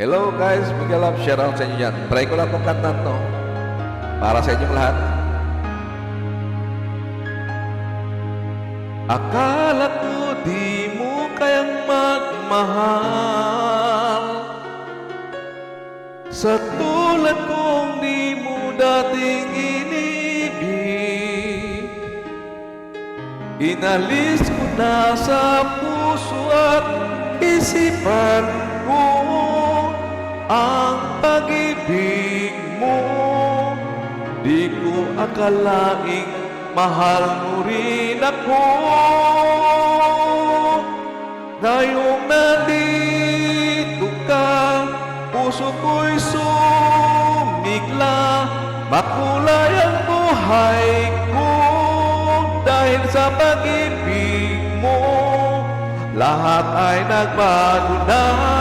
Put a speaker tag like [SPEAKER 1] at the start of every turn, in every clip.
[SPEAKER 1] Hello guys, Miguel Love, shout out sa inyo dyan. Try ko lang itong kantan to para sa inyong lahat. Akala ko di mo kayang magmahal, sa tulad kong di mo dating inibig. Inalis ko na sa puso at isipan ko ang pag-ibig mo. Di ko akalaing mahal mo rin ako. Ngayong nandito ka, puso ko'y sumigla. Makulay ang buhay ko dahil sa pag-ibig mo. Lahat ay nagbago na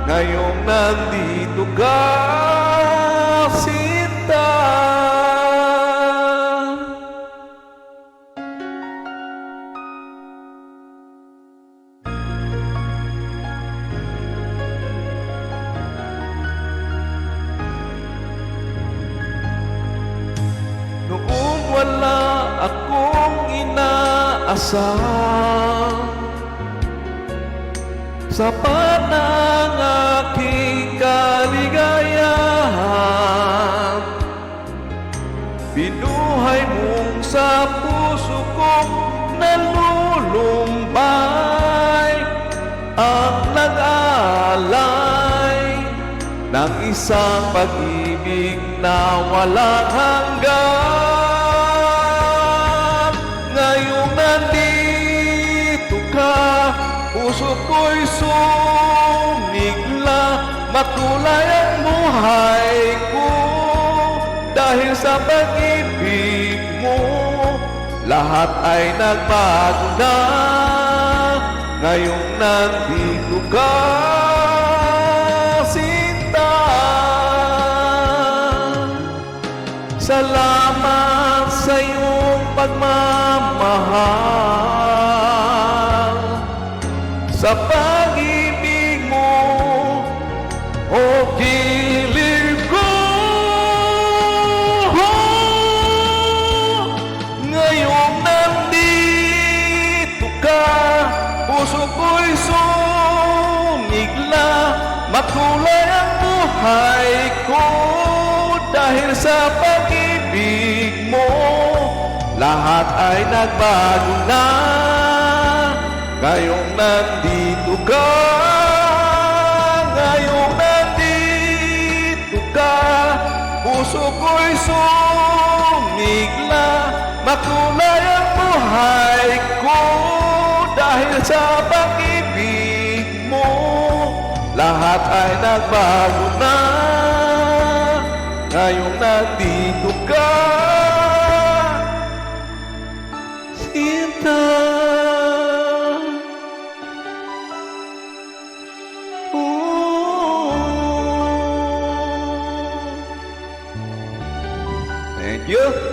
[SPEAKER 1] ngayong nandito ka, Sinta. Noong wala akong inaasam, sapat ng aking kaligayahan. Binuhay mong sa puso kong nalulumbay ang nag-aalay ng isang pag-ibig na walang hanggan. Ngayong nandito ka, puso ko'y sumigla. Makulay ang buhay ko dahil sa pag-ibig mo. Lahat ay nagbago na ngayong nandito ka, Sinta. Salamat sa iyong pagmamahal, sa pag-ibig mo, o kilig ko. Ngayong nandito ka, puso ko'y sumigla. Makulay ang buhay ko dahil sa pag-ibig mo. Lahat ay nagbago na ngayong nandito ka. Ngayong nandito ka, puso ko'y sumigla. Makulay ang buhay ko dahil sa pag-ibig mo. Lahat ay nagbago na ngayong nandito ka, Sinta. Thank you.